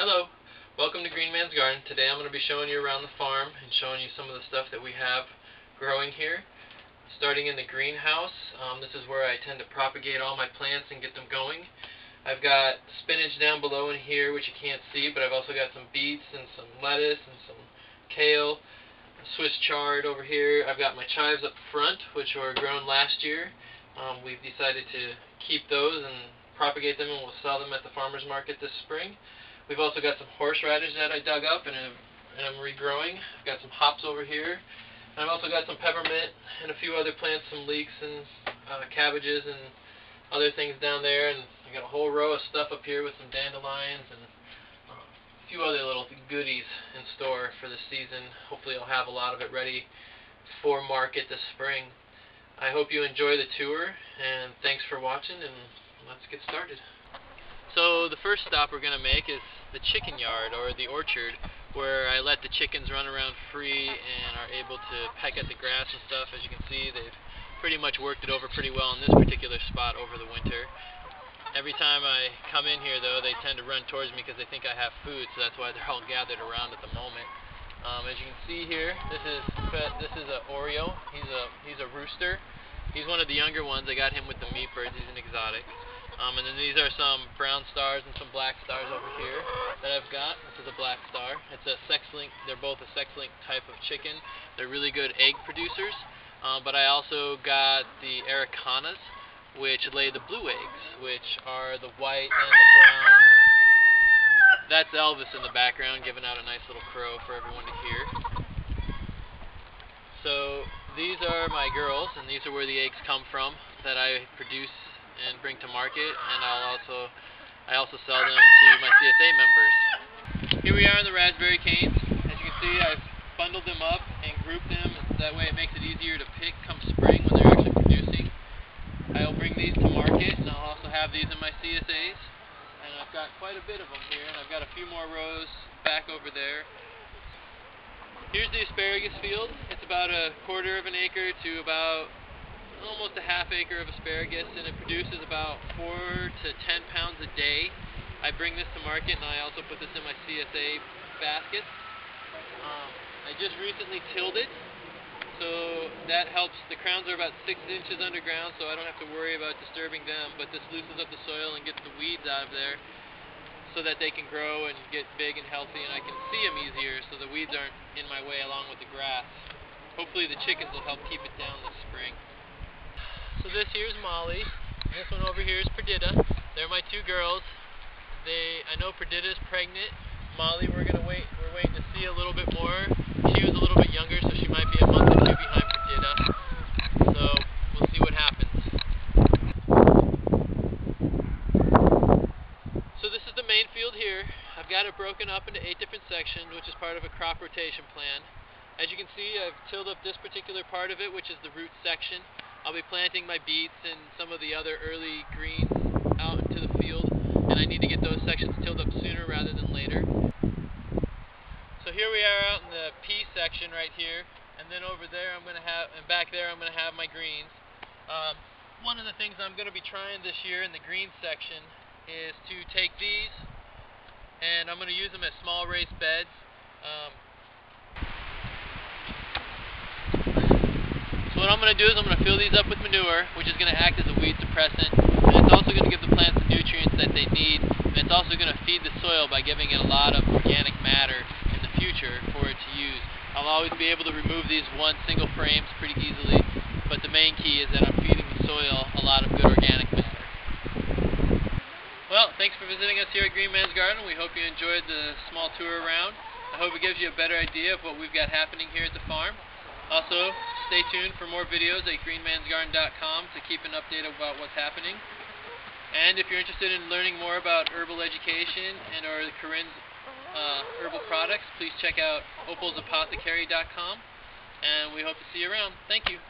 Hello, welcome to Greenman's Garden. Today I'm going to be showing you around the farm and showing you some of the stuff that we have growing here. Starting in the greenhouse, this is where I tend to propagate all my plants and get them going. I've got spinach down below in here, which you can't see, but I've also got some beets and some lettuce and some kale, Swiss chard over here. I've got my chives up front, which were grown last year. We've decided to keep those and propagate them, and we'll sell them at the farmer's market this spring. We've also got some horseradish that I dug up and I'm regrowing. I've got some hops over here. And I've also got some peppermint and a few other plants, some leeks and cabbages and other things down there. And I got a whole row of stuff up here with some dandelions and a few other little goodies in store for the season. Hopefully I'll have a lot of it ready for market this spring. I hope you enjoy the tour, and thanks for watching, and let's get started. So the first stop we're going to make is the chicken yard, or the orchard, where I let the chickens run around free and are able to peck at the grass and stuff. As you can see, they've pretty much worked it over pretty well in this particular spot over the winter. Every time I come in here, though, they tend to run towards me because they think I have food, so that's why they're all gathered around at the moment. As you can see here, this is an Oreo. He's a rooster. He's one of the younger ones. I got him with the meat birds. He's an exotic. And then these are some brown stars and some black stars over here that I've got. This is a black star. It's a sex-link. They're both a sex-link type of chicken. They're really good egg producers. But I also got the Aracanas, which lay the blue eggs, which are the white and the brown. That's Elvis in the background giving out a nice little crow for everyone to hear. So these are my girls, and these are where the eggs come from that I produce and bring to market, and I also sell them to my CSA members. Here we are in the raspberry canes. As you can see, I've bundled them up and grouped them, and that way it makes it easier to pick come spring when they're actually producing. I'll bring these to market, and I'll also have these in my CSAs, and I've got quite a bit of them here, and I've got a few more rows back over there. Here's the asparagus field. It's about a quarter of an acre to about almost a half acre of asparagus, and it produces about 4 to 10 pounds a day. I bring this to market, and I also put this in my CSA baskets. I just recently tilled it, so that helps. The crowns are about 6 inches underground, so I don't have to worry about disturbing them, but this loosens up the soil and gets the weeds out of there so that they can grow and get big and healthy, and I can see them easier so the weeds aren't in my way along with the grass. Hopefully the chickens will help keep it down this spring. So this here is Molly. This one over here is Perdita. They're my two girls. I know Perdita is pregnant. Molly, we're waiting to see a little bit more. She was a little bit younger, so she might be a month or two behind Perdita. So we'll see what happens. So this is the main field here. I've got it broken up into 8 different sections, which is part of a crop rotation plan. As you can see, I've tilled up this particular part of it, which is the root section. I'll be planting my beets and some of the other early greens out into the field, and I need to get those sections tilled up sooner rather than later. So here we are out in the pea section right here, and then over there and back there I'm going to have my greens. One of the things I'm going to be trying this year in the green section is to take these, and I'm going to use them as small raised beds. So what I'm going to do is I'm going to fill these up with manure, which is going to act as a weed suppressant, and it's also going to give the plants the nutrients that they need, and it's also going to feed the soil by giving it a lot of organic matter in the future for it to use. I'll always be able to remove these single frames pretty easily, but the main key is that I'm feeding the soil a lot of good organic matter. Well, thanks for visiting us here at Greenman's Garden. We hope you enjoyed the small tour around. I hope it gives you a better idea of what we've got happening here at the farm. Also, stay tuned for more videos at greenmansgarden.com to keep an update about what's happening. And if you're interested in learning more about herbal education and or Corinne's herbal products, please check out opalsapothecary.com, and we hope to see you around. Thank you.